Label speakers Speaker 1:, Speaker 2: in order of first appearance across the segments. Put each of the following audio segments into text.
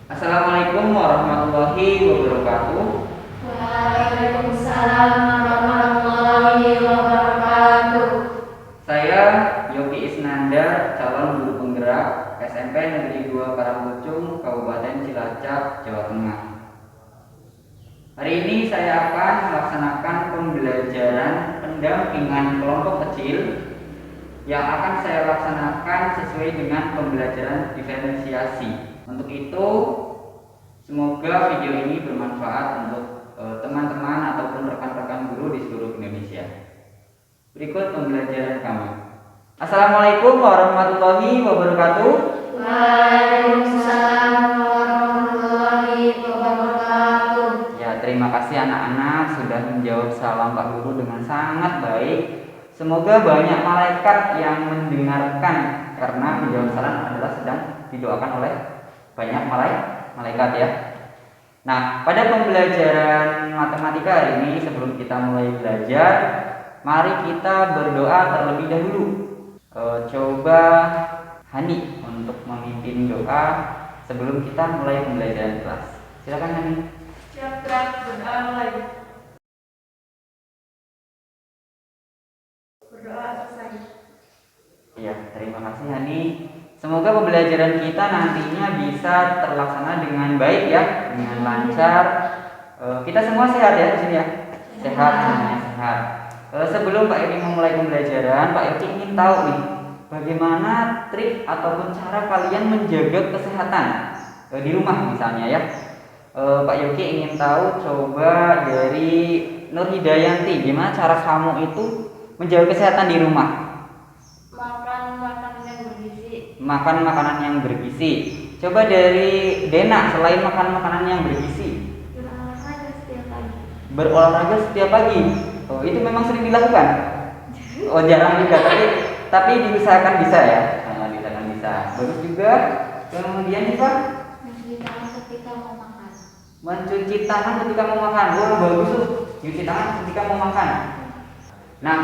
Speaker 1: Assalamualaikum warahmatullahi wabarakatuh.
Speaker 2: Waalaikumsalam warahmatullahi wabarakatuh.
Speaker 1: Saya Yogi Isnanda, calon guru penggerak SMP Negeri 2 Karangkucung, Kabupaten Cilacap, Jawa Tengah. Hari ini saya akan melaksanakan pembelajaran pendampingan kelompok kecil yang akan saya laksanakan sesuai dengan pembelajaran diferensiasi. Untuk itu, semoga video ini bermanfaat untuk teman-teman ataupun rekan-rekan guru di seluruh Indonesia. Berikut pembelajaran kami. Assalamualaikum warahmatullahi wabarakatuh.
Speaker 2: Waalaikumsalam warahmatullahi wabarakatuh.
Speaker 1: Ya, terima kasih anak-anak sudah menjawab salam Pak Guru dengan sangat baik. Semoga banyak malaikat yang mendengarkan, karena menjawab salam adalah sedang didoakan oleh banyak malaikat ya. Nah, pada pembelajaran matematika hari ini, sebelum kita mulai belajar, mari kita berdoa terlebih dahulu. Coba Hani untuk memimpin doa sebelum kita mulai pembelajaran kelas. Silakan Hani.
Speaker 2: Siap, berdoa mulai. Berdoa selesai.
Speaker 1: Iya, terima kasih Hani. Semoga pembelajaran kita nantinya bisa terlaksana dengan baik ya, dengan lancar. Kita semua sehat ya di sini ya. Sehat, semuanya sehat. Sebelum Pak Yogi memulai pembelajaran, Pak Yogi ingin tahu nih, bagaimana trik ataupun cara kalian menjaga kesehatan di rumah misalnya ya. Pak Yogi ingin tahu coba dari Nur Hidayanti, gimana cara kamu itu menjaga kesehatan di rumah? Makan makanan yang bergizi. Coba dari Dena, selain makan makanan yang bergizi,
Speaker 2: Berolahraga setiap pagi.
Speaker 1: berolahraga setiap pagi. Oh, itu memang sering dilakukan? Oh, jarang juga, tapi diusahakan bisa ya. Diusahakan bisa. Bagus juga. Kemudian Iva,
Speaker 2: Mencuci tangan ketika mau makan.
Speaker 1: mencuci tangan ketika mau makan. Wah, bagus tuh. Cuci tangan ketika mau makan. Nah,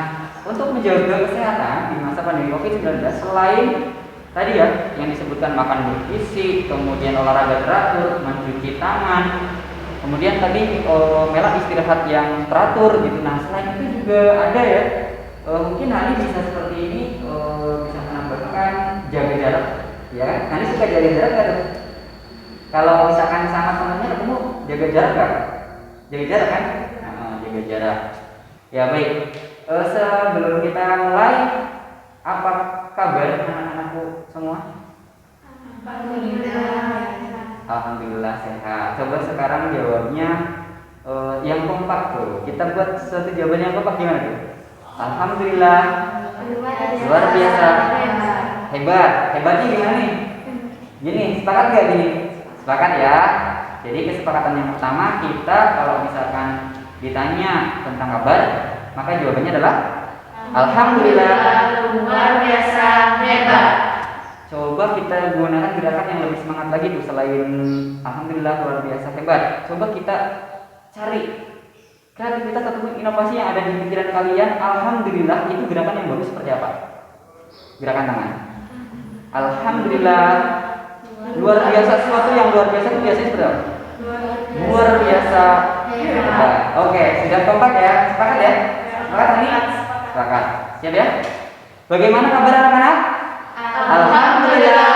Speaker 1: untuk menjaga kesehatan di masa pandemi COVID-19, selain tadi ya yang disebutkan makan bergizi, kemudian olahraga teratur, mencuci tangan, kemudian tadi Mela istirahat yang teratur gitu. Nah, selain itu juga ada ya, mungkin Hani bisa seperti ini, bisa menambahkan jaga jarak ya. Hani suka jaga jarak nggak tuh? Kalau misalkan sama temannya ketemu, jaga jarak nggak? Jaga jarak kan? Jaga jarak ya. Baik, sebelum kita mulai, apa kabar anak-anakku semua? Alhamdulillah sehat. Coba sekarang jawabnya yang kompak tuh. Kita buat satu jawaban yang kompak gimana tuh? Alhamdulillah. Luar biasa. Hebat. Hebatnya gimana nih? Gini, sepakat gak gini? Sepakat ya. Jadi kesepakatan yang pertama, kita kalau misalkan ditanya tentang kabar, maka jawabannya adalah Alhamdulillah.
Speaker 2: Luar biasa hebat.
Speaker 1: Coba kita gunakan gerakan yang lebih semangat lagi tuh, selain Alhamdulillah luar biasa hebat. Coba kita cari kreativitas ataupun inovasi yang ada di pikiran kalian. Alhamdulillah itu gerakan yang bagus seperti apa? Gerakan tangan. Alhamdulillah. Luar biasa, sesuatu yang luar biasa itu biasanya seperti apa? Luar biasa hebat. Oke, sudah kompak ya? Sepakat ya? Sepakat ini? Sepakat. Siap ya? Bagaimana kabar anak-anak?
Speaker 2: Alhamdulillah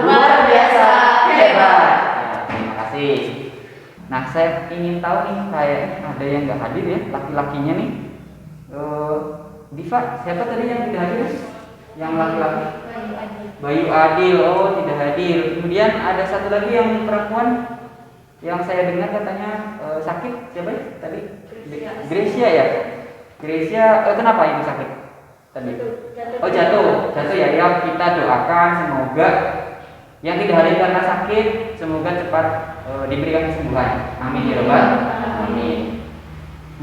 Speaker 2: luar biasa hebat.
Speaker 1: Ya, terima kasih. Nah, saya ingin tahu nih, kayak ada yang nggak hadir ya, laki-lakinya nih. Diva, siapa tadi yang tidak hadir? Yang laki-laki? Bayu Adil. Oh, tidak hadir. Kemudian ada satu lagi yang perempuan yang saya dengar katanya sakit. Siapa ya tadi? Gracia ya. Gracia, kenapa itu sakit tadi? Oh, jatuh ya. Ya, kita doakan semoga yang tidak hadir karena sakit, semoga cepat diberikan kesembuhan. Amin ya rabbal alamin.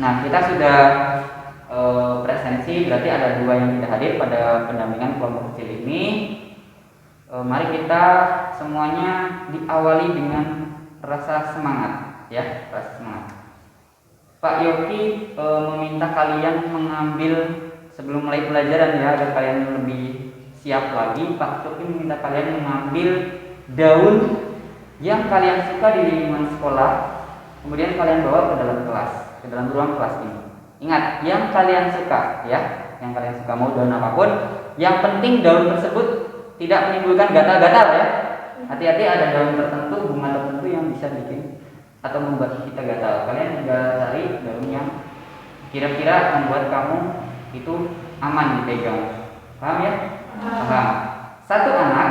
Speaker 1: Nah, kita sudah presensi, berarti ada dua yang tidak hadir pada pendampingan kelompok kecil ini. Mari kita semuanya diawali dengan rasa semangat ya, rasa semangat. Pak Yogi meminta kalian mengambil sebelum mulai pelajaran ya, agar kalian lebih siap lagi. Pak Yogi meminta kalian mengambil daun yang kalian suka di lingkungan sekolah, kemudian kalian bawa ke dalam kelas, ke dalam ruang kelas ini. Ingat, yang kalian suka ya, yang kalian suka, mau daun apapun. Yang penting daun tersebut tidak menimbulkan gatal-gatal ya. Hati-hati, ada daun tertentu, bunga tertentu yang bisa bikin atau membuat kita gatal. Kalian tinggal cari daun yang kira-kira membuat kamu itu aman dipegang. Paham ya? Paham. Satu anak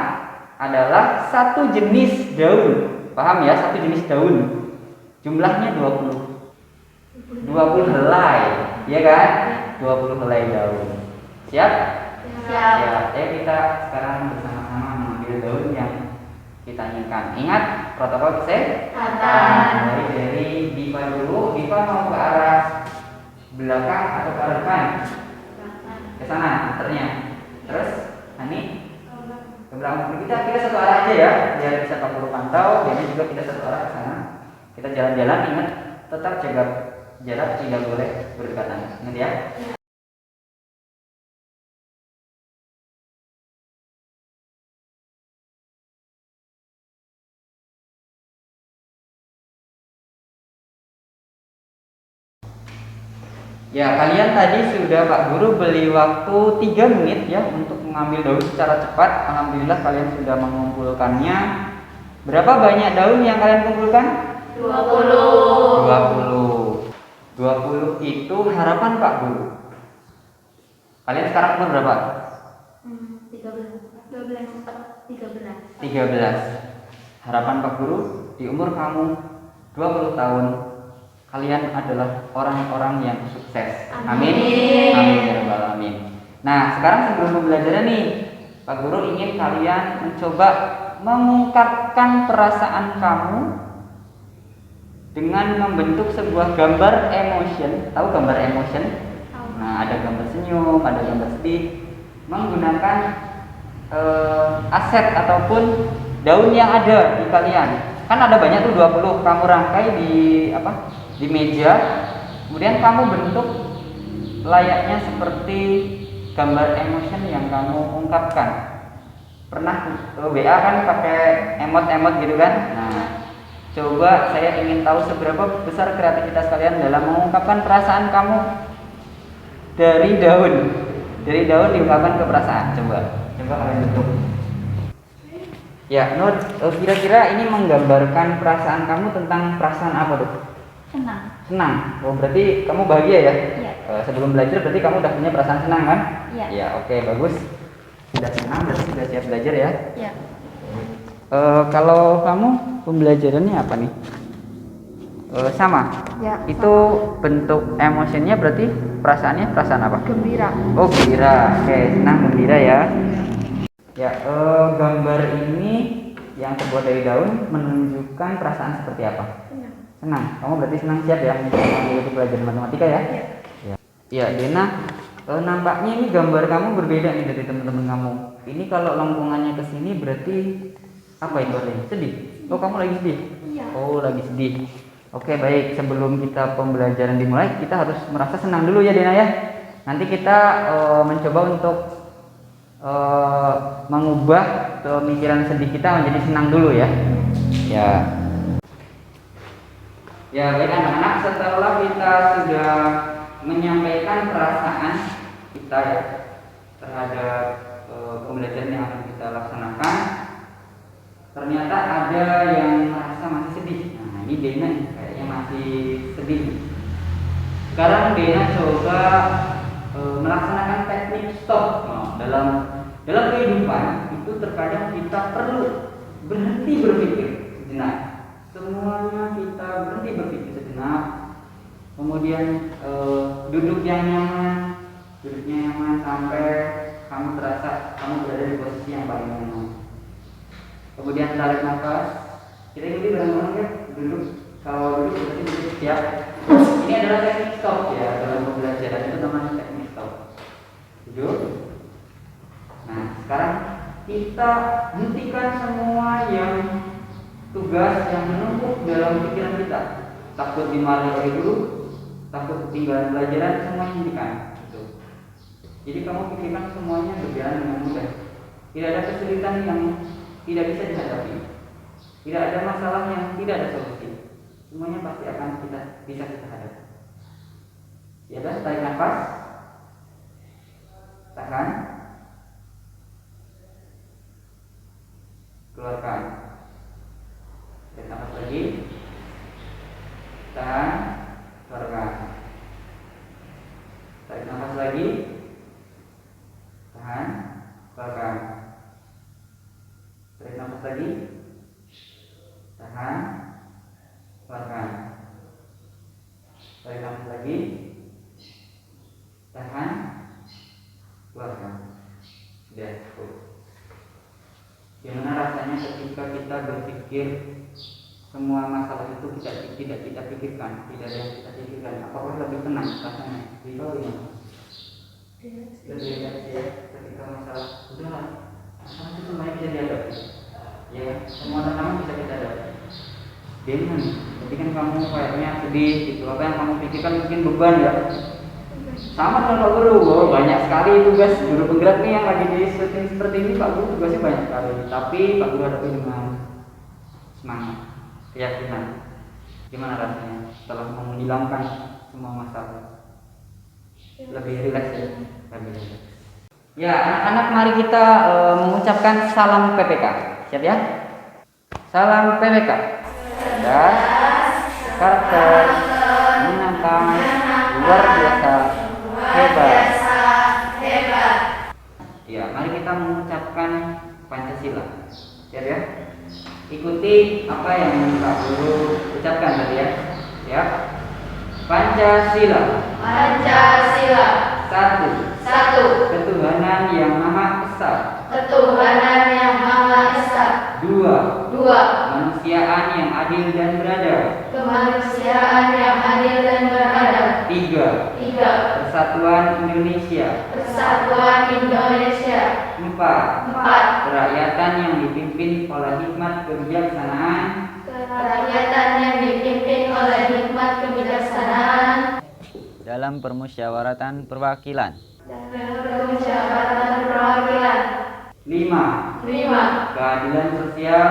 Speaker 1: adalah satu jenis daun. Paham ya? Satu jenis daun. Jumlahnya 20 helai, ya kan? 20 helai daun. Siap?
Speaker 2: Siap.
Speaker 1: Ya, ayo kita sekarang bersama-sama mengambil daun yang kita inginkan. Ingat protokol kesehatan. Dari Diva dulu. Diva mau ke arah belakang atau ke arah depan? Ke sana antarnya. Terus Hani ke belakang. Kita satu arah aja ya, biar bisa Pak Guru pantau. Jadi juga kita satu arah ke sana. Kita jalan-jalan, ingat tetap jaga jarak, tidak boleh berdekatan. Ingat ya. Ya, kalian tadi sudah Pak Guru beli waktu 3 menit ya untuk mengambil daun secara cepat. Alhamdulillah kalian sudah mengumpulkannya. Berapa banyak daun yang kalian kumpulkan?
Speaker 2: 20.
Speaker 1: 20 itu harapan Pak Guru. Kalian sekarang umur berapa?
Speaker 2: 13.
Speaker 1: 13. Harapan Pak Guru di umur kamu 20 tahun kalian adalah orang-orang yang sukses. Amin. Amin ya rabbal alamin. Nah, sekarang sebelum pembelajaran nih, Pak Guru ingin kalian mencoba mengungkapkan perasaan kamu dengan membentuk sebuah gambar emotion. Tahu gambar emotion? Nah, ada gambar senyum, ada gambar sedih, menggunakan aset ataupun daun yang ada di kalian. Kan ada banyak tuh 20, kamu rangkai di meja, kemudian kamu bentuk layaknya seperti gambar emotion yang kamu ungkapkan. Pernah WA kan pakai emot-emot gitu kan? Nah, coba saya ingin tahu seberapa besar kreativitas kalian dalam mengungkapkan perasaan kamu dari daun. Dari daun diungkapkan ke perasaan. Coba kalian bentuk. Ya, Nur, kira-kira ini menggambarkan perasaan kamu tentang perasaan apa tuh? Senang. Oh, berarti kamu bahagia ya?
Speaker 2: Iya.
Speaker 1: Sebelum belajar berarti kamu udah punya perasaan senang kan?
Speaker 2: Iya.
Speaker 1: Ya, oke, bagus. Sudah senang, berarti sudah siap belajar ya?
Speaker 2: Iya.
Speaker 1: Kalau kamu pembelajarannya apa nih? Sama.
Speaker 2: Ya.
Speaker 1: Itu bentuk emosinya berarti perasaannya perasaan apa?
Speaker 2: Gembira.
Speaker 1: Oh, gembira. Oke, senang, gembira ya. Ya, gambar ini yang terbuat dari daun menunjukkan perasaan seperti apa? Senang. Kamu berarti senang, siap ya mengikuti pelajaran matematika ya? Iya. Ya, Dena, nampaknya ini gambar kamu berbeda nih dari teman-teman kamu. Ini kalau lengkungannya ke sini berarti apa itu artinya? Sedih. Oh, kamu lagi sedih?
Speaker 2: Iya.
Speaker 1: Oh, lagi sedih. Oke, baik. Sebelum kita pembelajaran dimulai, kita harus merasa senang dulu ya, Dena ya. Nanti kita mencoba untuk mengubah pemikiran sedih kita menjadi senang dulu ya. Ya, baik anak-anak, setelah kita sudah menyampaikan perasaan kita ya terhadap pembelajaran yang akan kita laksanakan, ternyata ada yang merasa masih sedih. Nah, ini Dena kayaknya masih sedih. Sekarang Dena coba melaksanakan teknik stop. Nah, dalam kehidupan itu terkadang kita perlu berhenti berpikir sejenak. Semuanya kita berhenti berpikir sejenak. Kemudian duduknya nyaman sampai kamu terasa kamu berada di posisi yang paling nyaman. Kemudian tarik nafas. Kita ikuti bareng-bareng ya. Duduk. Kalau duduk berarti duduk siap. Ini adalah teknik stop ya dalam pembelajaran, itu namanya teknik stop. Duduk. Nah, sekarang kita hentikan semua yang tugas yang menumpuk dalam pikiran kita. Takut dimarahi oleh guru, takut ketinggalan pelajaran, semuanya hentikan. Gitu. Jadi kamu pikirkan semuanya berjalan dengan mudah. Tidak ada kesulitan yang tidak bisa dihadapi. Tidak ada masalah yang tidak ada solusi. Semuanya pasti akan bisa kita hadapi. Ya, dan tarik nafas, tahan, keluarkan. Tarik nafas lagi, tahan, keluarkan. Tarik nafas lagi, tahan, keluarkan. Tarik nafas lagi, tahan, keluarkan. Tarik nafas lagi, tahan, keluarkan. Sudah cukup. Gimana rasanya ketika kita berpikir semua masalah itu tidak kita pikirkan, tidak ada yang kita pikirkan? Apakah lebih tenang rasanya? Jadi gimana? Lebih ya, ketika masalah sudah masalah itu semuanya bisa dihadapi. Ya, semua tantangan bisa kita hadapi. Dengan, jadi kan kamu kayaknya sedih gitu. Apa yang kamu pikirkan mungkin beban ya. Sama dengan Pak Guru, banyak sekali tugas guru penggerak nih yang lagi di syuting seperti ini. Pak Guru tugasnya banyak sekali, tapi Pak Guru hadapi dengan semangat, keyakinan. Gimana rasanya setelah menghilangkan semua masalah? Lebih rileks ya, lebih rileks. Ya, anak-anak, mari kita mengucapkan salam PPK. Siap ya? Salam PPK. Dan karakter, menyenangkan, luar biasa, hebat. Ya, mari kita mengucapkan Pancasila. Siap ya? Ikuti apa yang Pak Guru ucapkan tadi ya. Ya. Pancasila.
Speaker 2: Pancasila.
Speaker 1: Satu. Ketuhanan yang Maha Esa.
Speaker 2: Ketuhanan yang Maha Esa.
Speaker 1: Dua.
Speaker 2: Kemanusiaan
Speaker 1: yang adil dan beradab.
Speaker 2: Kemanusiaan yang adil dan beradab.
Speaker 1: Tiga. Persatuan Indonesia.
Speaker 2: Persatuan Indonesia.
Speaker 1: Empat. Kerakyatan yang dipimpin oleh hikmat kebijaksanaan.
Speaker 2: Kerakyatan yang dipimpin oleh hikmat kebijaksanaan.
Speaker 1: Dalam permusyawaratan perwakilan.
Speaker 2: Permusyawaratan perwakilan.
Speaker 1: Lima. Keadilan sosial.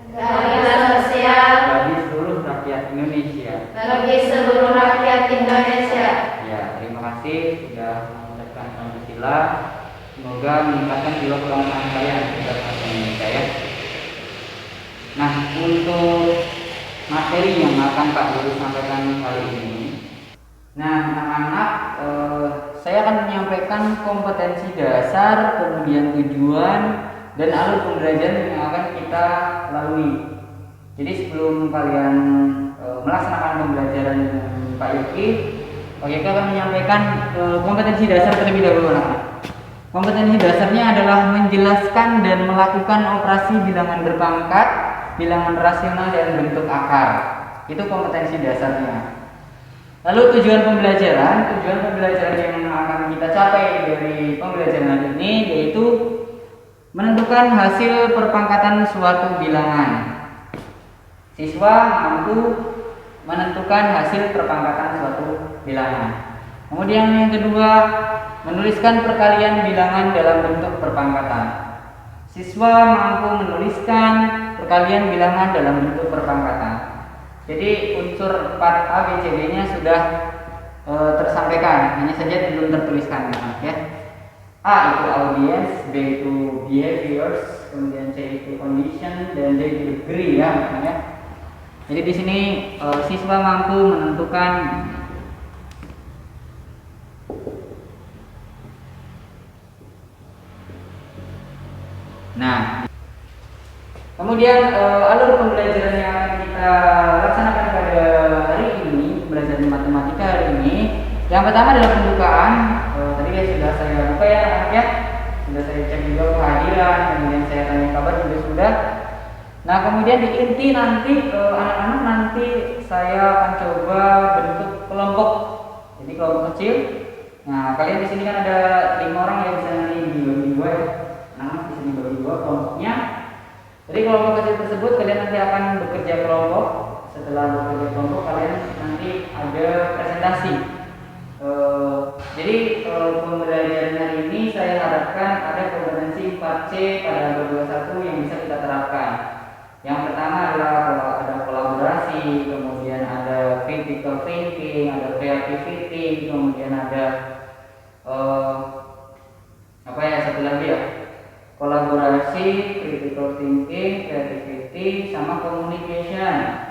Speaker 2: Keadilan sosial
Speaker 1: Bagi seluruh rakyat Indonesia.
Speaker 2: bagi seluruh rakyat Indonesia.
Speaker 1: Ya, terima kasih sudah mengucapkan Pancasila. Semoga meningkatkan jiwa kebangsaan kalian terhadap bangsa Indonesia ya. Nah, untuk materi yang akan Pak Guru sampaikan kali ini. Nah, anak-anak, saya akan menyampaikan kompetensi dasar, kemudian tujuan dan alur pembelajaran yang akan kita lalui. Jadi sebelum kalian melaksanakan pembelajaran dengan Pak Yogi, Pak Yogi akan menyampaikan kompetensi dasar terlebih dahulu, anak-anak. Kompetensi dasarnya adalah menjelaskan dan melakukan operasi bilangan berpangkat, bilangan rasional dan bentuk akar. Itu kompetensi dasarnya. Lalu tujuan pembelajaran yang akan kita capai dari pembelajaran hari ini yaitu menentukan hasil perpangkatan suatu bilangan. Siswa mampu menentukan hasil perpangkatan suatu bilangan. Kemudian yang kedua, menuliskan perkalian bilangan dalam bentuk perpangkatan. Siswa mampu menuliskan perkalian bilangan dalam bentuk perpangkatan. Jadi unsur 4A BCD-nya sudah tersampaikan, hanya saja belum tertuliskan ya. A itu audience, B itu behaviors, kemudian C itu condition, dan D itu degree ya. Jadi di sini siswa mampu menentukan kemudian alur pembelajaran yang akan kita laksanakan pada hari ini, pembelajaran matematika hari ini. Yang pertama adalah pembukaan. Tadi sudah saya buka ya anak-anak ya. Sudah saya cek juga kehadiran, kemudian saya tanya kabar juga sudah. Nah, kemudian di inti nanti anak-anak nanti saya akan coba bentuk kelompok. Jadi kelompok kecil. Nah, kalian di sini kan ada 5 orang yang bisa nanti dibagi 2 ya. Anak-anak di sini bagi 2 kelompoknya. Jadi kelompok kecil tersebut kalian nanti akan bekerja kelompok. Setelah bekerja kelompok kalian nanti ada presentasi. Jadi pembelajaran hari ini saya harapkan ada kompetensi 4C pada 21 yang bisa kita terapkan. Yang pertama adalah ada kolaborasi, kemudian ada critical thinking, ada creativity, kemudian ada apa ya, satu lagi ya, kolaborasi, critical thinking, creativity, sama communication.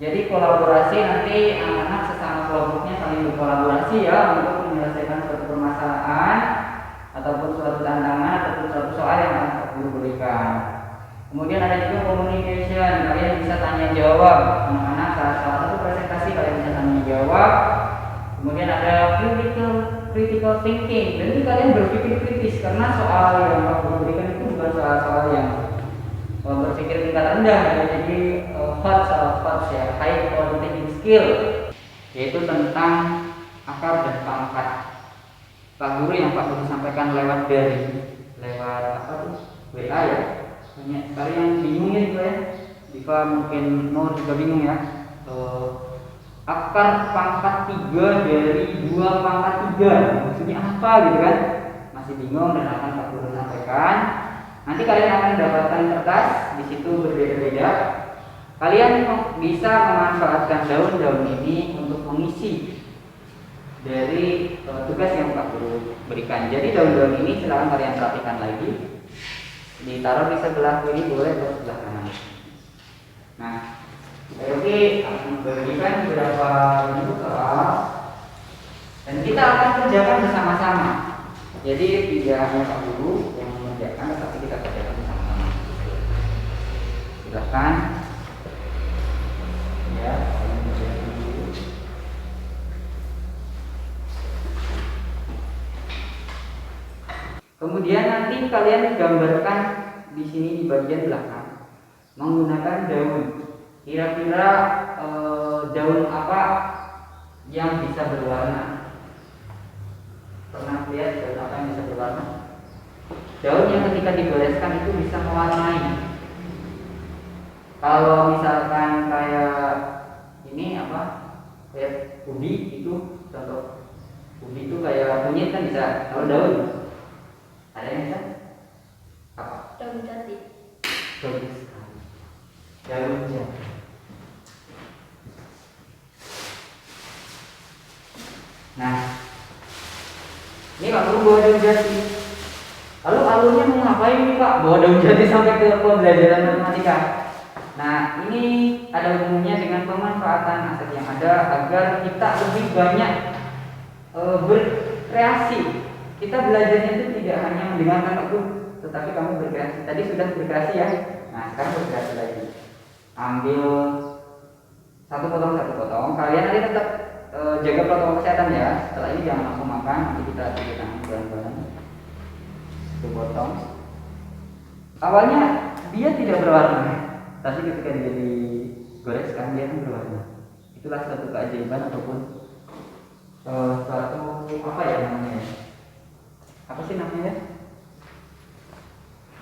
Speaker 1: Jadi kolaborasi nanti anak-anak sesama kelompoknya saling berkolaborasi ya untuk menyelesaikan suatu permasalahan ataupun suatu tantangan ataupun suatu soal yang akan Pak Guru berikan. Kemudian ada juga communication, kalian bisa tanya jawab, anak-anak salah satu presentasi kalian bisa tanya jawab. Kemudian ada critical thinking, jadi kalian berpikir kritis karena soal yang Pak Guru berikan itu bukan soal-soal yang berpikir tingkat rendah ya, jadi hot ya, high order thinking skill, yaitu tentang akar dan pangkat. Pak Guru yang Pak Guru sampaikan lewat apa tuh, WA ya. Banyak sekali yang bingung ya juga ya. Diva mungkin Nur juga bingung ya. Akar pangkat 3 dari 2 pangkat 3 maksudnya apa gitu kan? Masih bingung dan akan Pak Guru sampaikan. Nanti kalian akan mendapatkan kertas, di situ berbeda-beda. Kalian bisa memanfaatkan daun-daun ini untuk mengisi dari tugas yang Pak Guru berikan. Jadi daun-daun ini silakan kalian perhatikan lagi. Ditaruh di sebelah kiri boleh atau sebelah kanan. Nah, oke, akan memberikan beberapa bentuk soal dan kita akan kerjakan bersama-sama. Jadi tidak hanya Pak Guru yang mengerjakan, tetapi kita kerjakan bersama-sama. Silakan. Ya, kalian kerjakan dulu. Kemudian nanti kalian gambarkan di sini di bagian belakang menggunakan daun. Kira-kira daun apa yang bisa berwarna? Pernah lihat daun apa yang bisa berwarna? Daun yang ketika digoreskan itu bisa mewarnai. Kalau misalkan kayak ini apa? Kayak ubi itu contoh. Ubi itu kayak kunyit kan bisa. Kalau daun ada yang bisa? Apa?
Speaker 2: Daun jati.
Speaker 1: Bagus sekali. Daun jati. Nah, ini Pak Guru bawa daun jati. Lalu alurnya mau ngapain nih Pak? Bawa daun jati sampai ke pembelajaran matematika. Nah, ini ada hubungannya dengan pemanfaatan aset yang ada agar kita lebih banyak berkreasi. Kita belajarnya itu tidak hanya mendengarkan Pak Guru, tetapi kamu berkreasi. Tadi sudah berkreasi ya. Nah, sekarang berkreasi lagi. Ambil satu potong. Kalian nanti tetap jaga protokol kesehatan ya. Setelah ini jangan langsung makan, nanti kita cuci tangan bareng-bareng. Satu potong. Awalnya dia tidak berwarna, tapi ketika dia digoreskan dia akan berwarna. Itulah suatu keajaiban ataupun suatu apa ya namanya? Apa sih namanya?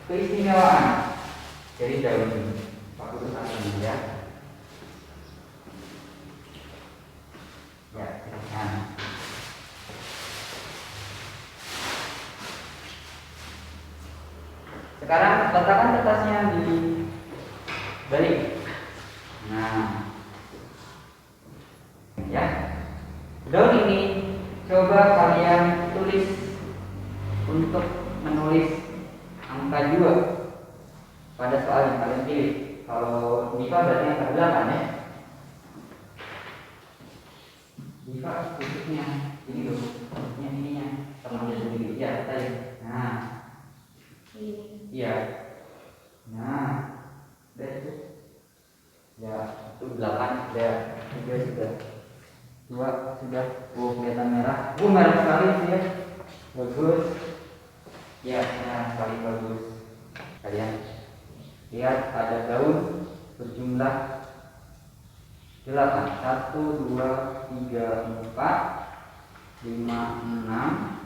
Speaker 1: Keistimewaan dari daun ini. Pak Guru sampaikan ya. Ya, silakan. Sekarang letakkan kertasnya di balik. Nah, ya. Daun ini coba kalian tulis untuk menulis angka 2 pada soal yang kalian pilih. Kalau Diva berarti angka 8 ya. Diva tulisnya ini dulu, tulisnya ininya sama dia dulu ya tadi. Nah, ini. Iya. Nah, udah itu. Ya, itu 8 sudah, 3 sudah, 2 sudah. Oh, kelihatan merah. Merah sekali sih ya. Bagus. Ya, nah, paling bagus. Kalian lihat ada daun berjumlah 8. 1, 2, 3, 4, 5, 6.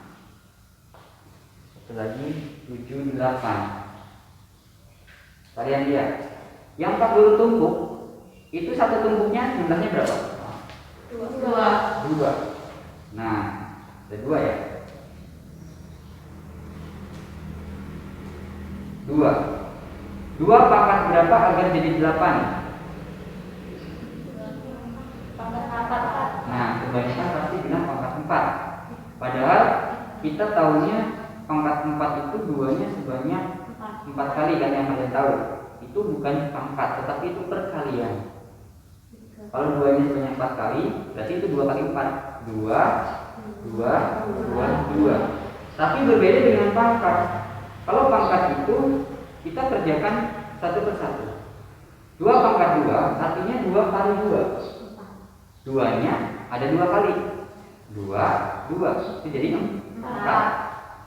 Speaker 1: Satu lagi 7, 8. Kalian lihat. Yang Pak Guru tumpuk itu satu tumpuknya jumlahnya berapa? 2. Nah, ada 2 ya. 2. 2 pangkat berapa agar jadi 8?
Speaker 2: Pangkat 4.
Speaker 1: Nah, kebanyakan pasti bilang pangkat 4. Padahal kita tahunya pangkat 4 itu 2-nya sebanyak 4 kali kan, yang kalian tahu. Itu bukan pangkat, tetapi itu perkalian. Kalau 2-nya sebanyak 4 kali, berarti itu 2 kali 4. 2, 2, 2, 2. Tapi berbeda dengan pangkat. Kalau pangkat itu kita kerjakan satu persatu. 2 pangkat 2 artinya 2 kali 2. 2-nya ada 2 kali. 2, 2. Itu jadi 4.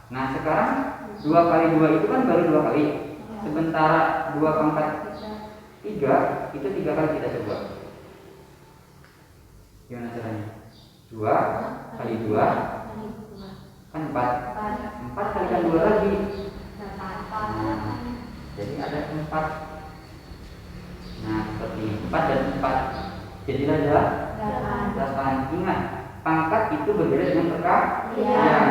Speaker 1: Nah, sekarang 2 kali 2 itu kan baru 2 kali. Sementara 2 pangkat 3 itu 3 kali kita coba. Gimana caranya? 2 kali 2 kan 4. 4 kalikan 2 lagi. Nah, jadi ada 4. Nah, seperti 4 dan 4. Jadilah ada 8. Ingat, pangkat itu berbeda dengan perkalian.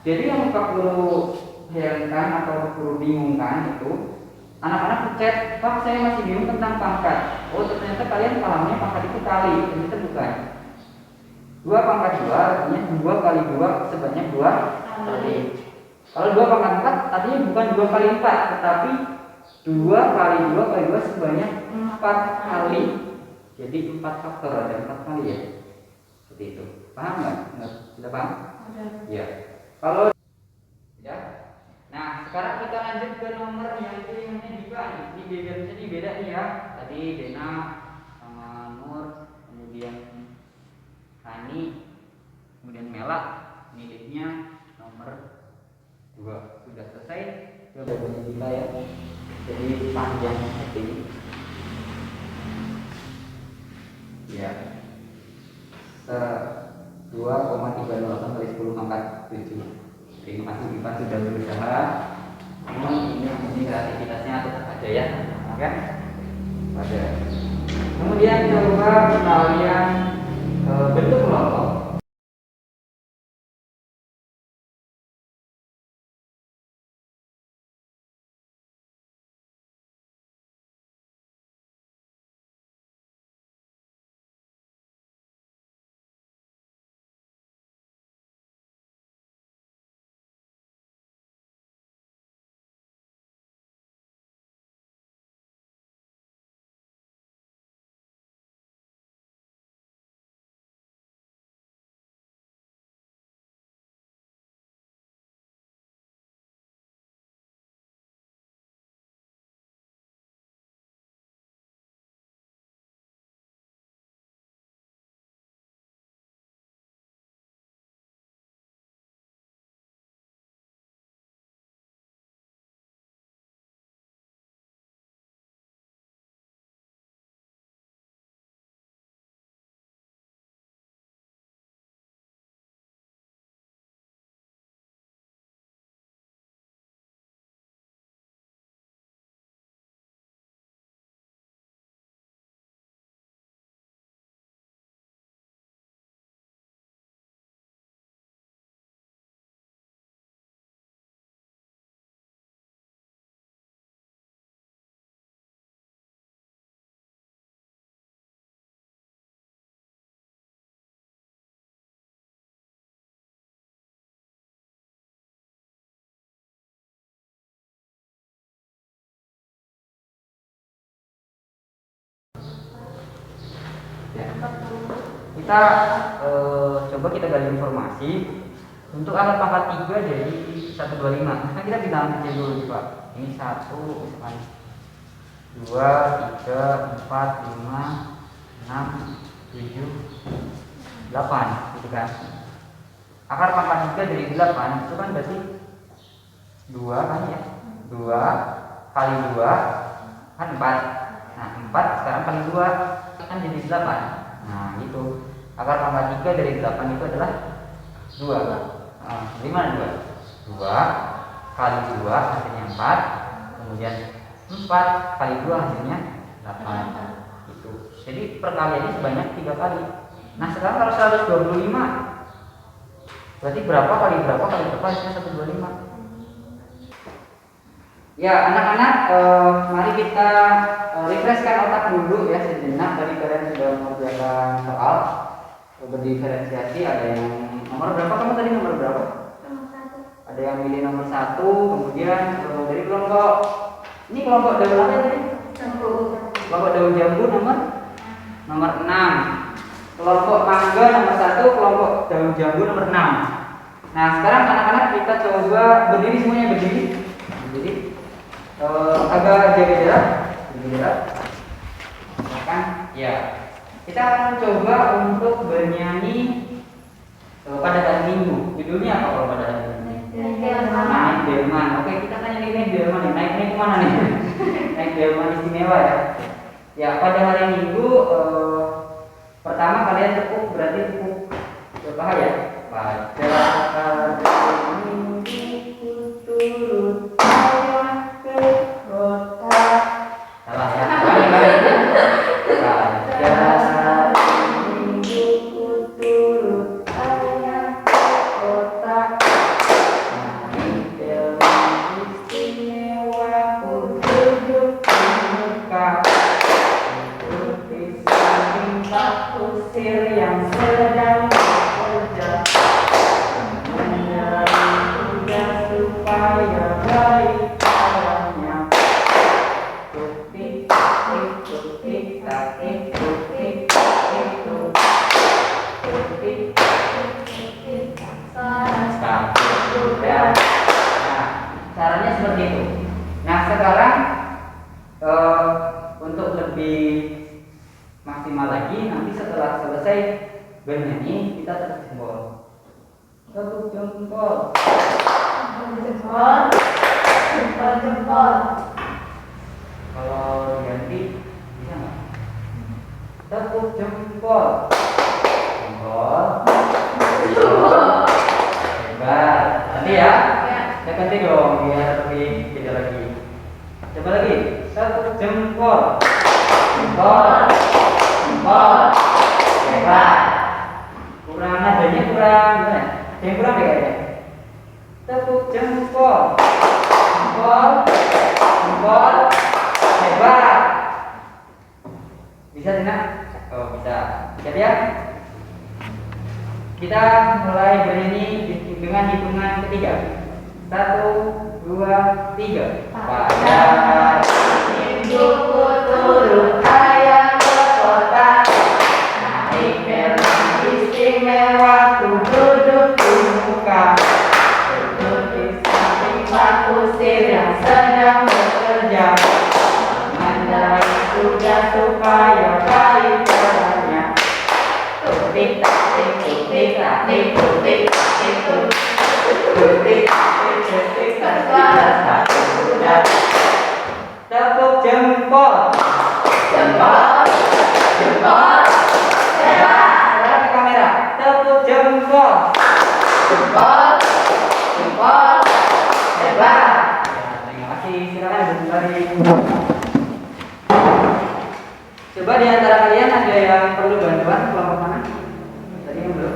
Speaker 1: Jadi yang Pak Guru herankan atau Guru bingungkan itu, anak-anak chat, Pak saya masih bingung tentang pangkat. Oh, ternyata kalian pahamnya pangkat itu kali, ternyata bukan. 2 pangkat 2 artinya 2 kali 2 sebanyak 2 kali. Kalau 2 pangkat 4 artinya bukan 2 kali 4, tetapi 2 kali 2 kali 2 sebanyak 4 kali. Jadi 4 faktor, ada 4 kali ya. Seperti itu. Paham nggak? Sudah paham? Ya. Kalau ya. Nah, sekarang kita lanjut ke nomor yang pilihannya juga nih. Ini beda nih ya. Tadi Dena sama Nur, kemudian Hani, kemudian Mela, miliknya nomor 2. Sudah selesai. Jawabannya kita ya. Jadi panjang seperti ini. Ya. 2,308 kali 10 pangkat 7. Terima kasih Ipan sudah berusaha. Memang ini kreativitasnya tetap ada ya, kan? Ada. Kemudian coba kalian bentuk kelompok. Ya. Kita coba kita gali informasi untuk alat pangkat 3 dari 125. Nah, kita bilang kecil dulu Pak. Ini 1 misalkan 2, 3, 4, 5, 6, 7, 8 gitu kan. Akar pangkat 3 dari 8 itu kan berarti 2 kan ya. 2 kali 2 kan 4. Nah, 4 sekarang kali 2 kan jadi 8. Nah, itu. Akar pangkat 3 dari 8 itu adalah 2. Di mana 2? 2 kali 2 hasilnya 4. Kemudian 4 kali 2 hasilnya 8. Itu. Jadi perkaliannya sebanyak 3 kali. Nah, sekarang kalau 125 berarti berapa kali berapa hasilnya 125? Ya anak-anak, mari kita refreshkan otak dulu ya sejenak. Tadi kalian sudah mengerjakan soal berdiferensiasi. Ada yang nomor berapa? Kamu tadi nomor berapa?
Speaker 2: Nomor 1.
Speaker 1: Ada yang milih nomor 1. Kemudian dari kelompok ini kelompok daun apa tadi?
Speaker 2: Jambu.
Speaker 1: Kelompok daun jambu nomor 6. Kelompok mangga nomor 1. Kelompok daun jambu nomor 6. Nah sekarang anak-anak kita coba berdiri semuanya, berdiri. Agak jaga jarak. Kan? Ya. Kita akan coba untuk bernyanyi pada hari Minggu. Judulnya apa kalau pada hari Minggu? Naik delman. Oke, kita tanya nih naik delman nih. Naik kemana nih? Naik delman istimewa ya. Ya, pada hari Minggu pertama kalian tepuk, berarti tepuk berapa ya? Pada hari Minggu turut saya ke kota. Salah ya. Pada hari Minggu turut saya ke kota. Naik delman istimewa ku duduk di muka. Duduk di samping Pak Kusir yang sedang bekerja. Menyerang tugas supaya baik caranya. Tukik takik tukik takik tukik takik tukik takik takik sudah. Nah, caranya seperti itu. Nah, sekarang untuk lebih maksimal lagi, nanti setelah selesai bernyanyi kita tepuk jempol. Tepuk jempol.
Speaker 2: Jempol.
Speaker 1: Kalau diganti bisa nggak? Tepuk jempol. Jempol. Hebat. Nanti ya. Saya ganti dong biar lebih beda lagi. Coba lagi. Tepuk jempol. Jempol. Hebat. Kurang nadanya kurang gimana? Yang kurang deh kayaknya. Tepuk jempol. Hebat. Bisa tidak? Oh bisa. Jadi ya. Kita mulai bernyanyi dengan hitungan ketiga. 1, 2, 3. Pada
Speaker 2: Minggu ku turut saya ke kota.
Speaker 1: naik delman istimewa ku duduk di muka. Duduk di samping Pak Kusir yang sedang bekerja. Mengendarai tugas supaya baik caranya. Tukik takik tukik takik tukik takik tukik takik tukik takik sudah. Tepuk jempol. Hebat. Sekarang ke kamera. Tepuk jempol. Hebat. Terima kasih. Silakan duduk lagi. Coba di antara kalian ada yang perlu bantuan kelompok mana? Tadi yang belum?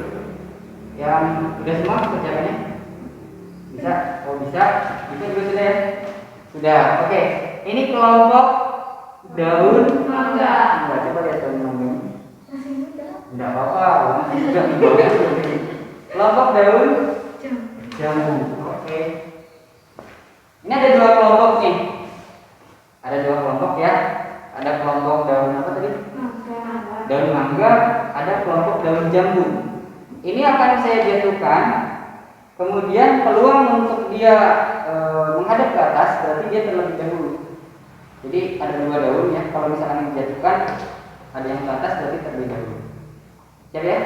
Speaker 1: Yang udah semua kerjaannya? Bisa? Oh bisa. Bisa juga sudah ya? Sudah. Oke. Ini kelompok daun
Speaker 2: Mangga.
Speaker 1: Coba lihat daun mangga.
Speaker 2: Masih muda.
Speaker 1: Tidak apa-apa. Masih juga di bawah. Kelompok daun jambu. Oke. Ini ada dua kelompok nih. Ada dua kelompok ya. Ada kelompok daun apa tadi? Daun mangga. Ada kelompok daun jambu. Ini akan saya jatuhkan. Kemudian peluang untuk dia menghadap ke atas berarti dia terlebih dahulu. Jadi ada dua daun ya. Kalau misalkan dijatuhkan ada yang ke atas berarti terlebih dahulu. Siap ya?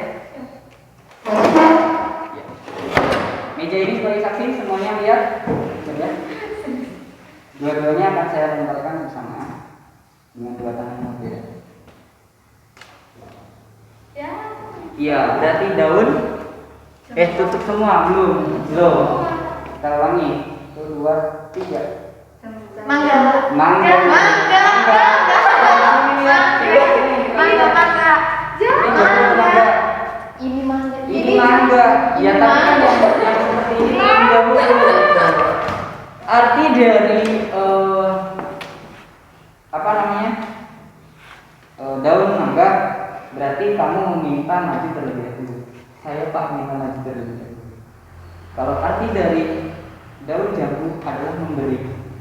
Speaker 1: Meja ini sebagai saksi semuanya lihat. Siap ya? Dua-duanya akan saya lemparkan bersama dengan dua tangan yang berbeda.
Speaker 2: Ya.
Speaker 1: Iya, berarti daun. Tutup semua belum. Kita ulangi. 1, 2, 3.
Speaker 2: Mangga.
Speaker 1: Mangga. Ini mangga. Ya tapi kan yang seperti ini dahulu. Arti dari daun mangga, berarti kamu meminta maju terlebih dahulu. Saya Pak minta maju terlebih dahulu. Kalau arti dari daun jambu adalah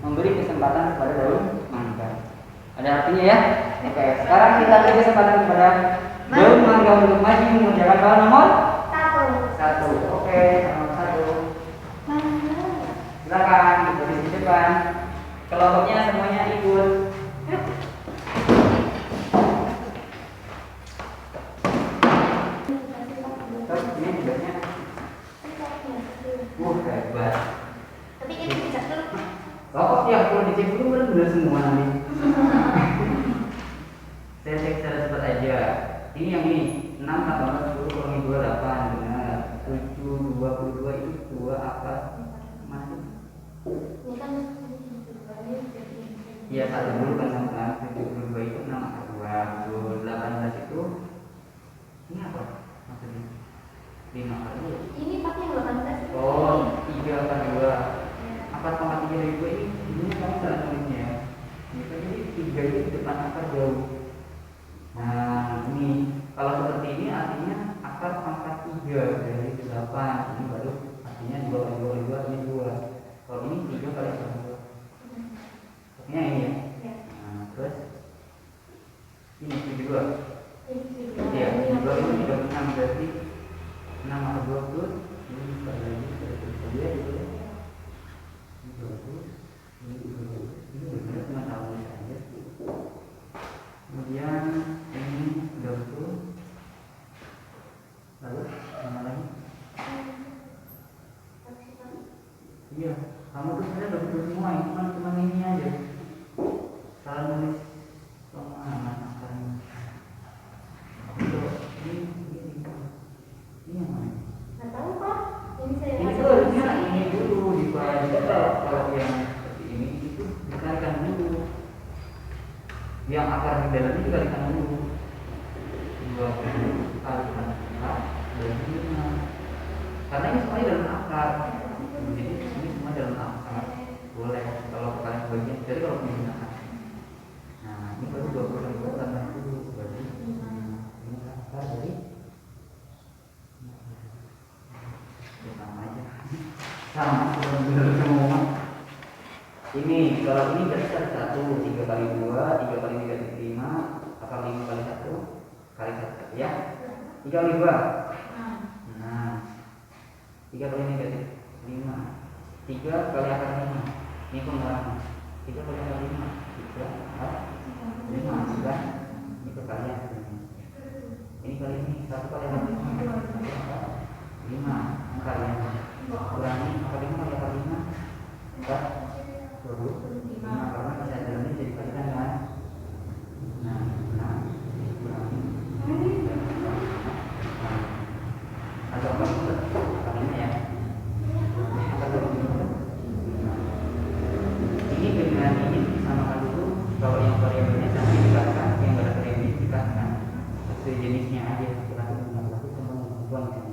Speaker 1: memberi kesempatan kepada daun mangga. Ada artinya ya? Oke, sekarang kita beri kesempatan kepada daun mangga untuk maju mengerjakan soal nomor 1. Oke, nomor 1. Silakan berdiri di depan. Kelompoknya semuanya ikut. Terus ini tugasnya. Hebat.
Speaker 2: Tapi ini bisa dulu.
Speaker 1: Oh ya, kalau dicek dulu benar semua nih. Saya cek secara cepat aja. Ini yang ini 6 tambah 10 kurangi 2 8. Benar. 7 22 itu 2 apa? Masih.
Speaker 2: Ini kan
Speaker 1: Iya, 1 dulu kan sama 72 itu 6 akar 2. 18 itu ini apa? Maksudnya 5 akar 2.
Speaker 2: ini pakai yang 18.
Speaker 1: Oh, 3 akar 2. 4,3 dari 2 ini kamu salah tulisnya ya. Jadi 3 itu di depan akar jauh. Nah, ini kalau seperti ini artinya akar pangkat 3 dari 8. Ini baru artinya 2 kali 2 kali 2 ini 2. Kalau ini 3 kali 2. Artinya ini ya. Nah, terus ini 72. Iya, 72 ini 36 berarti 6 akar 20. Ini sekali lagi dia itu ya. Ini benar cuma tahu saja. Kemudian ini 20. Lalu mana lagi? Iya, kamu tuh sebenarnya udah betul semua, ini cuma ini aja. Salah nulis sama akarnya. Ini yang mana?
Speaker 2: Nggak tahu kok. Ini saya
Speaker 1: Ini tuh harusnya ini dulu dikalikan. Kalau yang seperti ini itu dikalikan dulu. Yang akar di dalamnya dikalikan dulu. 20 kalikan 4 dan 5. Karena ini semuanya dalam akar. Jadi ini semua dalam akar. Boleh kalau kalian sebagian. Jadi kalau menggunakan. Nah, ini baru 20 tambah 10 berarti ini akar dari sama aja. Sama benar semua. Ini kalau ini berarti ada 1, 3 kali 2, 3 kali 3 kali 5, akar 5 kali 1 kali 1 ya. 3 kali 2. Nah, 3 kali negatif 5. 3 kali akar 5. Ini pengulangan. 3 kali akar 5. 3 akar 5 sudah. Ini perkalian. Ini kali ini 1 kali akar 5 kalian kurangi akar 5 kali akar 5 enggak 25 karena bisa dalamnya jadi kalikan kan. Nah kurangi atau apa kalinya ya ini dengan ini disamakan dulu. Kalau yang variabelnya nanti dikatakan, yang nggak ada variabelnya dikatakan sesuai jenisnya aja. Laki-laki dengan laki sama perempuan kan.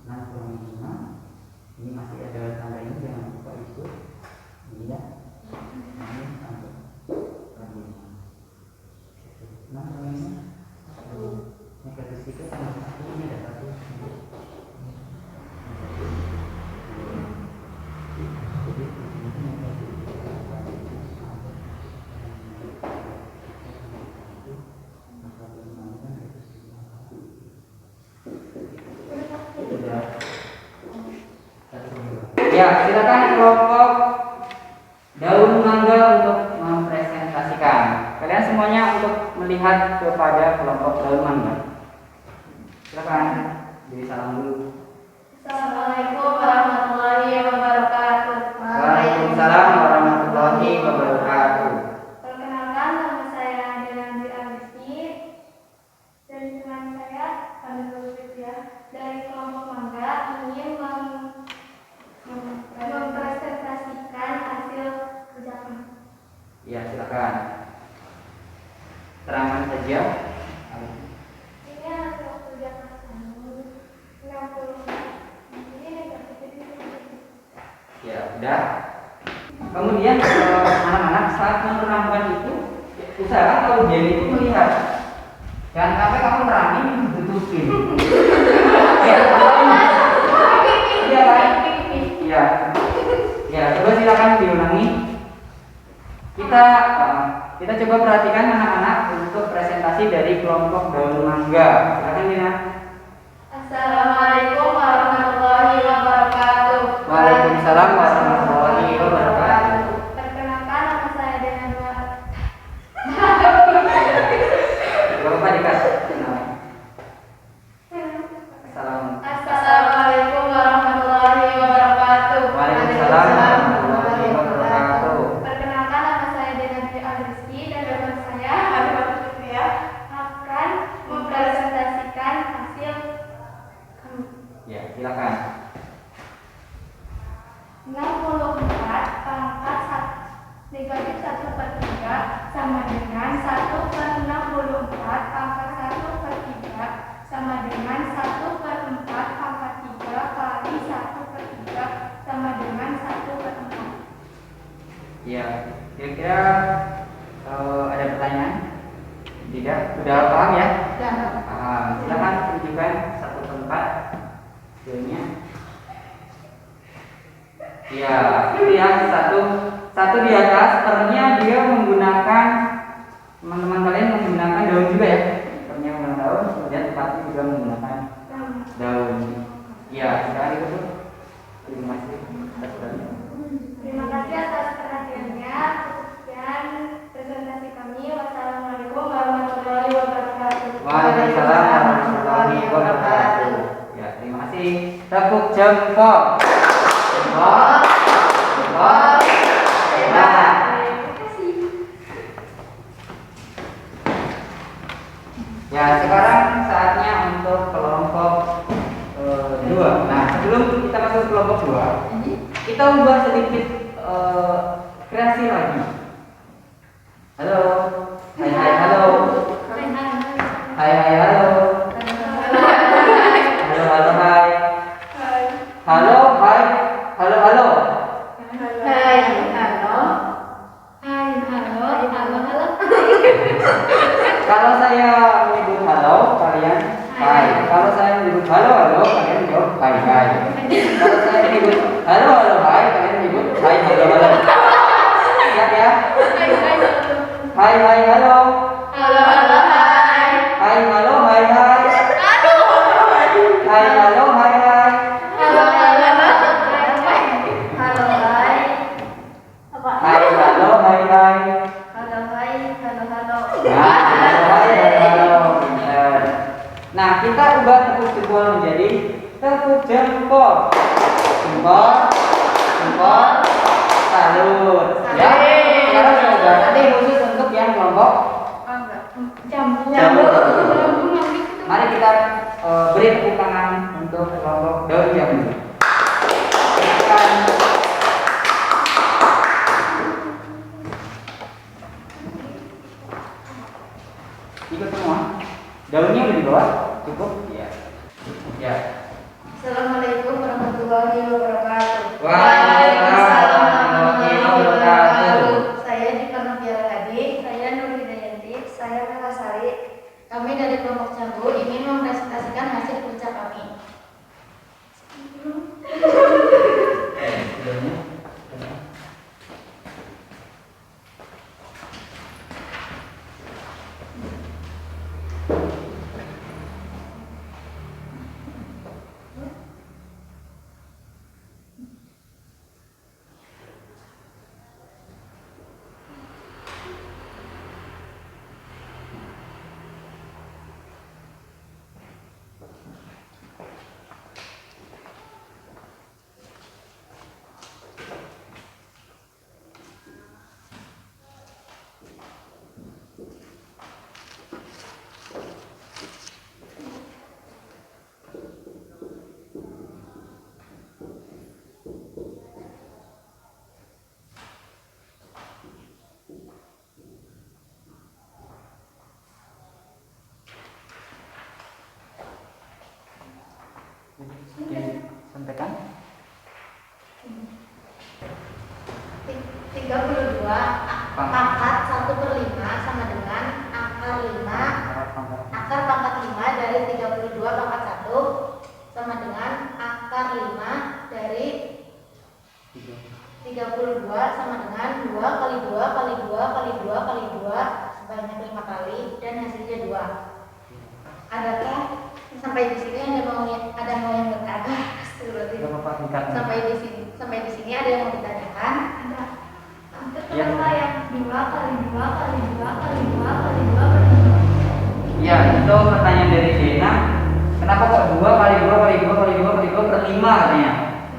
Speaker 1: Nah, kurang 5 ini masih ada tanda ini, jangan lupa itu ini ya. Ini sampai kurang 5. Nah, ini negatif 3 tambah 1 ini ada 1. Jadi ini negatif 3. Ya, silakan kelompok daun mangga untuk mempresentasikan. Kalian semuanya untuk melihat kepada kelompok daun mangga. Silakan, jadi salam dulu.
Speaker 2: Assalamualaikum warahmatullahi wabarakatuh.
Speaker 1: Waalaikumsalam warahmatullahi wabarakatuh.
Speaker 2: Perkenalkan, nama saya Delandri Agusti dan teman saya Pandu Fitria dari kelompok mangga ingin mempresentasikan hasil kerja kami.
Speaker 1: Ya, silakan. Terangkan saja.
Speaker 2: Ini hasil kerja kami 60. Ini negatif.
Speaker 1: Ya, udah. Kemudian anak-anak saat menerangkan itu usahakan kalau dia itu melihat Jangan sampai kamu nerangin tutupin. Iya kan? Iya. Ya, coba silakan diulangi. Kita coba perhatikan anak-anak untuk presentasi dari kelompok daun mangga. Silakan Dina.
Speaker 2: Assalamualaikum warahmatullahi wabarakatuh.
Speaker 1: Waalaikumsalam warahmatullahi wabarakatuh.
Speaker 2: Perkenalkan, nama saya dengan
Speaker 1: Bapak dikasih.
Speaker 2: Assalamualaikum warahmatullahi wabarakatuh.
Speaker 1: Waalaikumsalam warahmatullahi wabarakatuh.
Speaker 2: Perkenalkan, nama saya dengan Rizky dan dosen saya akan mempresentasikan hasil
Speaker 1: Ya, silakan.
Speaker 2: 64 pangkat negatif 1/3 sama dengan 1/64 pangkat 1/3 sama dengan 1/4 pangkat 3 kali 1/3 sama dengan 1/4.
Speaker 1: Ya, kira-kira ada pertanyaan? Tidak? Sudah paham ya? Silakan tunjukkan 1/4 hasilnya. Ya, itu ya satu di atas. Ternya dia menggunakan, teman-teman kalian menggunakan daun juga ya. Ternya menggunakan daun, kemudian tempatnya juga menggunakan daun. Ya, sekarang itu tuh. Terima kasih.
Speaker 2: Terima kasih atas perhatiannya. Sekian presentasi kami. Wassalamualaikum warahmatullahi wabarakatuh.
Speaker 1: Waalaikumsalam warahmatullahi wabarakatuh. Ya, terima kasih. Tepuk jempol. Jempol. Jempol. Hebat. Ya, sekarang saatnya untuk kelompok 2. Nah, sebelum kita masuk ke kelompok 2, kita ubah sedikit kreasi lagi. Halo. Hai hai halo. Hai hai halo. Halo halo hai. Halo hai. Halo halo. Kalau saya menyebut halo, kalian hai. Kalau saya menyebut halo halo, kalian jawab hai hai. Kalau saya menyebut halo halo hai, kalian menyebut hai halo halo. Siap ya? Hai hai halo.
Speaker 2: Halo halo hai.
Speaker 1: Hai halo hai hai. Hai halo hai hai.
Speaker 2: Halo halo halo hai.
Speaker 1: Hai halo hai hai.
Speaker 2: Halo hai. Halo halo.
Speaker 1: Nah, halo hai halo. Benar. Nah, kita ubah tepuk jempol menjadi tepuk jempol. Jempol. Jempol. Salut. Ya. Sekarang sudah. Nanti khusus untuk yang kelompok jambu. Mari kita beri tepuk tangan untuk kelompok daun jambu. Silakan. Ikut semua. Daunnya udah di bawah. Cukup? Iya. Ya.
Speaker 2: Assalamualaikum warahmatullahi wabarakatuh.
Speaker 1: Waalaikumsalam warahmatullahi wabarakatuh.
Speaker 2: Saya Dika Noviara Hadi. Saya Nur Hidayanti. Saya Mela Sari. Kami dari kelompok jambu ingin mempresentasikan hasil kerja kami.
Speaker 1: Sampaikan.
Speaker 2: 32 pangkat 1/5 sama dengan akar 5
Speaker 1: Pangkat
Speaker 3: dua. Adakah sampai di sini ada mau yang bertanya? Sampai di sini ada yang mau ditanyakan?
Speaker 2: Ada.
Speaker 1: Ya.
Speaker 2: Kenapa yang 2 kali 2 kali 2 kali 2 kali 2 kali 2?
Speaker 1: Ya, itu pertanyaan dari Dena. Kenapa kok 2 kali 2 kali 2 kali 2 kali 2 per 5 katanya?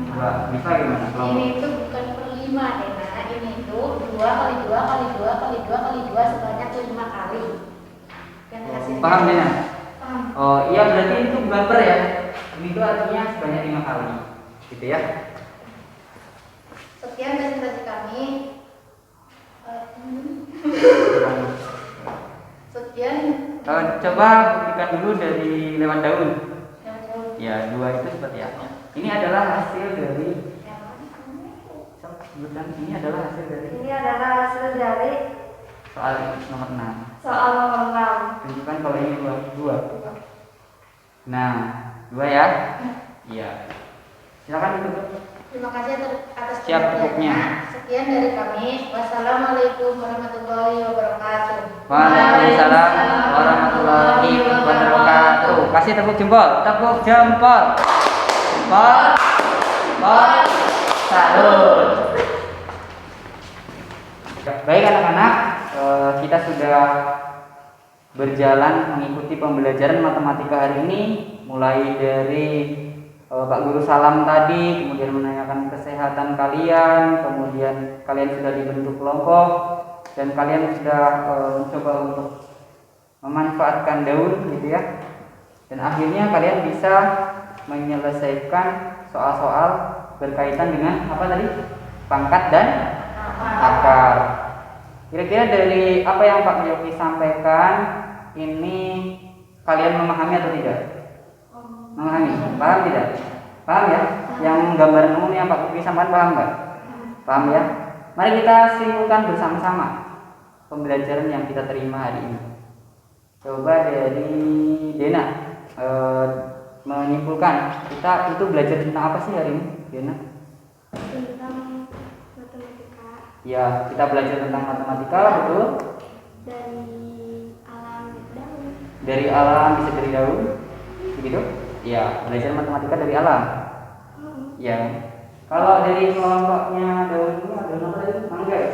Speaker 1: Coba, bisa gimana?
Speaker 3: Ini itu bukan per 5, Dena. Ini itu 2 kali 2 kali 2 kali 2 kali 2 sebanyak 5 kali. Yang hasilnya.
Speaker 1: Paham Dena?
Speaker 2: Paham.
Speaker 1: Oh iya, berarti itu bukan per ya. Ini itu artinya sebanyak 5 kali. Gitu ya.
Speaker 3: Sekian presentasi kami. Sekian.
Speaker 1: Coba buktikan dulu dari lewat daun. Ya, 2 itu seperti apa? Ini adalah hasil dari ini adalah hasil dari
Speaker 2: Ini adalah hasil dari
Speaker 1: soal nomor 6.
Speaker 2: soal nomor 6.
Speaker 1: Tunjukkan kalau ini 2. Nah, 2 ya? Iya. Silakan ditutup.
Speaker 3: Terima kasih atas
Speaker 1: Siap
Speaker 3: perhatiannya.
Speaker 1: tutupnya.
Speaker 3: Sekian dari kami. Wassalamualaikum warahmatullahi wabarakatuh.
Speaker 1: Waalaikumsalam warahmatullahi wabarakatuh. Kasih tepuk jempol. Tepuk jempol. Jempol. Salut. Baik anak-anak, kita sudah berjalan mengikuti pembelajaran matematika hari ini, mulai dari Pak Guru salam tadi, kemudian menanyakan kesehatan kalian, kemudian kalian sudah dibentuk kelompok, dan kalian sudah mencoba untuk memanfaatkan daun gitu ya. Dan akhirnya kalian bisa menyelesaikan soal-soal berkaitan dengan apa tadi? Pangkat dan akar. Kira-kira dari apa yang Pak Yogi sampaikan ini kalian memahami atau tidak? Memahami? Paham tidak? Paham ya? Yang gambaran umum yang Pak Yogi sampaikan paham nggak? Paham ya? Mari kita simpulkan bersama-sama pembelajaran yang kita terima hari ini. Coba dari Dena menyimpulkan, kita itu belajar tentang apa sih hari ini, Dena?
Speaker 2: Tentang matematika.
Speaker 1: Ya, kita belajar tentang matematika, betul?
Speaker 2: Dari alam daun.
Speaker 1: Dari alam, bisa dari daun, begitu? Ya, belajar matematika dari alam. Ya. Kalau dari kelompoknya daun itu ada apa tadi? Mangga ya?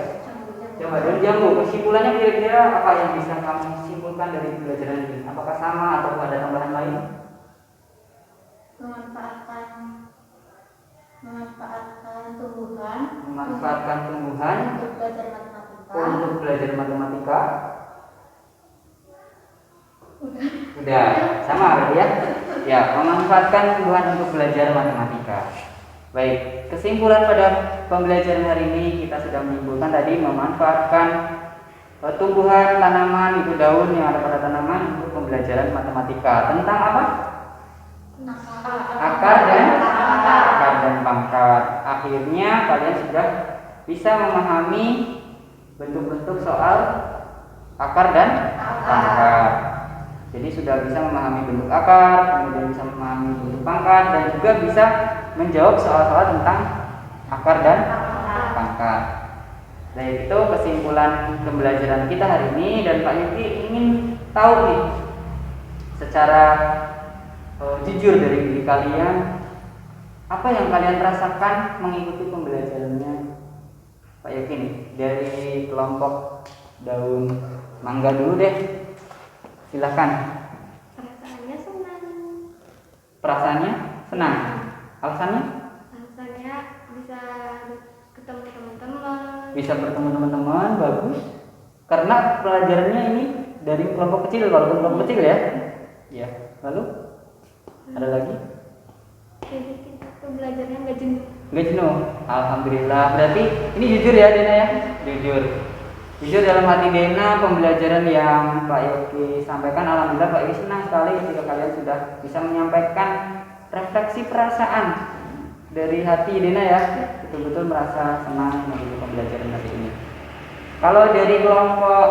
Speaker 1: Coba dari jambu. Kesimpulannya kira-kira apa yang bisa kamu simpulkan dari pembelajaran ini? Apakah sama atau ada tambahan lain? Memanfaatkan tumbuhan untuk belajar matematika. Sudah sama berarti ya? Ya, memanfaatkan tumbuhan untuk belajar matematika. Baik, kesimpulan pada pembelajaran hari ini kita sudah menyimpulkan tadi memanfaatkan tumbuhan, tanaman, itu daun yang ada pada tanaman untuk pembelajaran matematika. Tentang apa? Akar dan pangkat. Akhirnya kalian sudah bisa memahami bentuk-bentuk soal akar dan pangkat. Jadi sudah bisa memahami bentuk akar, kemudian bisa memahami bentuk pangkat, dan juga bisa menjawab soal-soal tentang akar dan pangkat. Baik, itu kesimpulan pembelajaran kita hari ini, dan Pak Yuki ingin tahu nih secara jujur dari diri kalian, apa yang kalian rasakan mengikuti pembelajarannya Pak Yuki nih, dari kelompok daun mangga dulu deh. Silahkan.
Speaker 2: Perasaannya senang.
Speaker 1: Perasaannya senang. Alasannya?
Speaker 2: Alasannya bisa ketemu teman-teman.
Speaker 1: Bisa bertemu teman-teman, bagus. Karena pelajarannya ini dari kelompok kecil, walaupun kelompok kecil ya. Ya. Lalu ada lagi?
Speaker 2: Jadi kita tuh belajarnya nggak jenuh.
Speaker 1: Nggak jenuh. Alhamdulillah. Berarti ini jujur ya Dena ya? Jujur. Jujur dalam hati Dena, pembelajaran yang Pak Yogi sampaikan, alhamdulillah Pak Yogi senang sekali ketika kalian sudah bisa menyampaikan refleksi perasaan dari hati Dena ya, betul-betul merasa senang mengikuti pembelajaran hari ini. Kalau dari kelompok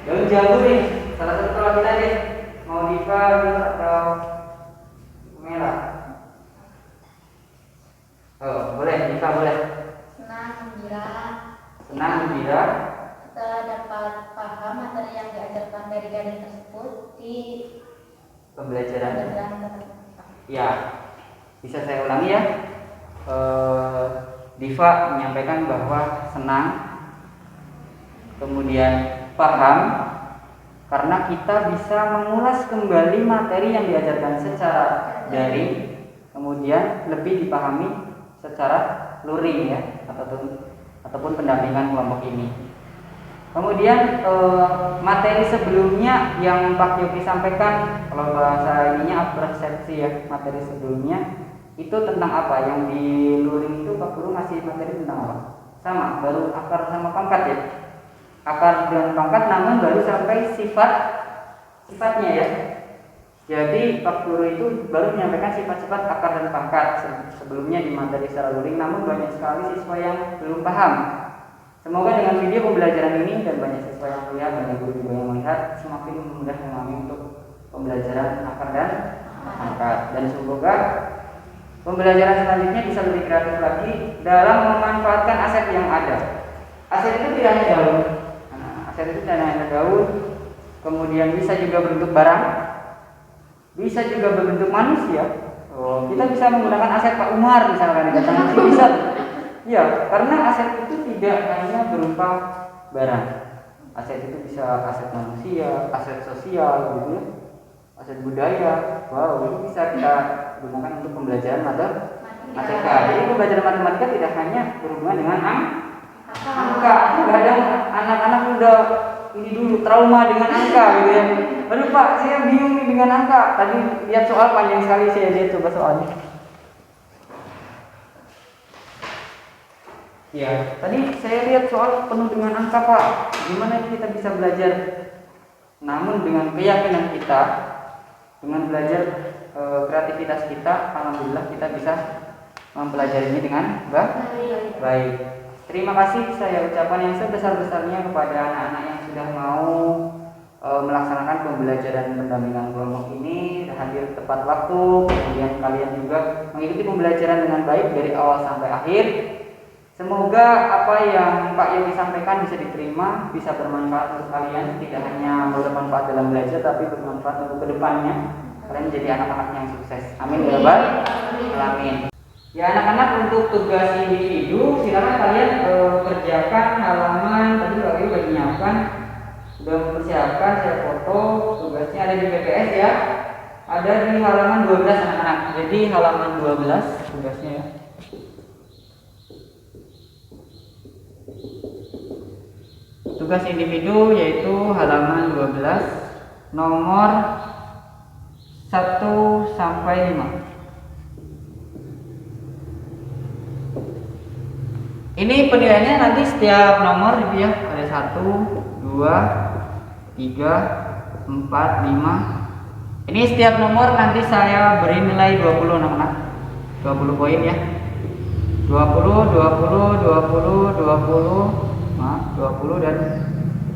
Speaker 1: daun jambu nih, salah satu kelompok kita deh, mau Diva atau Merah? Oh boleh, Diva boleh.
Speaker 3: Senang, gembira.
Speaker 1: Senang, gembira.
Speaker 3: dapat paham materi yang diajarkan dari gadis tersebut di
Speaker 1: Pembelajaran.
Speaker 3: tersebut.
Speaker 1: Ya, bisa saya ulangi ya. Diva menyampaikan bahwa senang, kemudian paham, karena kita bisa mengulas kembali materi yang diajarkan secara daring, kemudian lebih dipahami secara luring ya, ataupun pendampingan kelompok ini. Kemudian materi sebelumnya yang Pak Yogi sampaikan, kalau bahasa ininya persepsi ya, materi sebelumnya itu tentang apa? Yang di luring itu Pak Guru ngasih materi tentang apa? Sama, baru akar sama pangkat ya. Akar dan pangkat, namun baru sampai sifatnya ya. Jadi Pak Guru itu baru menyampaikan sifat-sifat akar dan pangkat. Sebelumnya di materi secara luring, namun banyak sekali siswa yang belum paham. Semoga dengan video pembelajaran ini dan banyak siswa yang melihat, banyak guru juga yang melihat, semakin mudah memahami untuk pembelajaran akar dan pangkat. Dan semoga pembelajaran selanjutnya bisa lebih kreatif lagi dalam memanfaatkan aset yang ada. Aset itu tidak hanya daun, aset itu tidak hanya daun, kemudian bisa juga berbentuk barang, bisa juga berbentuk manusia. Kita bisa menggunakan aset Pak Umar misalkan datang sini bisa. Ya, karena aset itu tidak hanya berupa barang. Aset itu bisa aset manusia, aset sosial, gitu ya, aset budaya. Wow, itu bisa kita gunakan untuk pembelajaran matematika. Jadi pembelajaran matematika tidak hanya berhubungan dengan angka. Kadang anak-anak udah ini dulu trauma dengan angka gitu ya. Aduh Pak, saya bingung nih dengan angka. Tadi lihat soal panjang sekali, saya lihat coba soalnya. Ya, tadi saya lihat soal penuh dengan angka Pak. Gimana kita bisa belajar? Namun dengan keyakinan kita, dengan belajar kreativitas kita, alhamdulillah kita bisa mempelajari ini dengan baik. Terima kasih saya ucapkan yang sebesar-besarnya kepada anak-anak yang sudah mau melaksanakan pembelajaran pendampingan kelompok ini, hadir tepat waktu, kemudian kalian juga mengikuti pembelajaran dengan baik dari awal sampai akhir. Semoga apa yang Pak Yogi sampaikan bisa diterima, bisa bermanfaat untuk kalian, tidak hanya bermanfaat dalam belajar, tapi bermanfaat untuk kedepannya. Kalian menjadi anak-anak yang sukses. Amin ya rabbal alamin. Ya anak-anak, untuk tugas individu silakan kalian kerjakan halaman. Tadi Pak Yogi sudah menyiapkan, sudah mempersiapkan, saya foto. Tugasnya ada di PPS ya. Ada di halaman 12 anak-anak. Jadi halaman 12 tugasnya ya. Tugas individu yaitu halaman 12 nomor 1 sampai 5. Ini penilaiannya nanti setiap nomor gitu ya. Ada 1, 2, 3, 4, 5. Ini setiap nomor nanti saya beri nilai 20 anak-anak. 20 poin ya. 20, 20 dan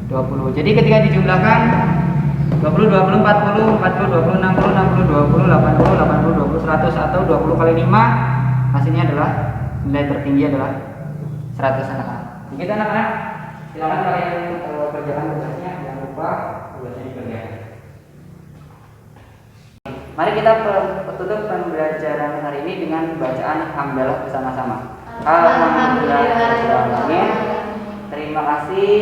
Speaker 1: 20. Jadi ketika dijumlahkan 20, 20, 40, 40, 20, 60, 60, 20, 80, 80, 20, 100 atau 20 kali 5, hasilnya adalah nilai tertinggi adalah 100 anak-anak. Begitu anak-anak, silakan kalian kerjakan tugasnya, jangan lupa tugasnya dikerjakan. Mari kita tutup pembelajaran hari ini dengan bacaan hamdalah bersama-sama. Alhamdulillah. Terima kasih.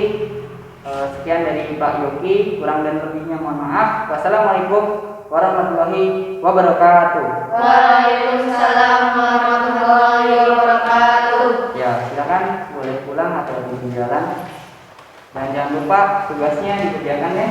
Speaker 1: Sekian dari Pak Yogi, kurang dan lebihnya mohon maaf. Wassalamualaikum warahmatullahi wabarakatuh.
Speaker 3: Waalaikumsalam warahmatullahi wabarakatuh.
Speaker 1: Ya, silakan boleh pulang atau di jalan. Dan jangan lupa tugasnya dikerjakan ya.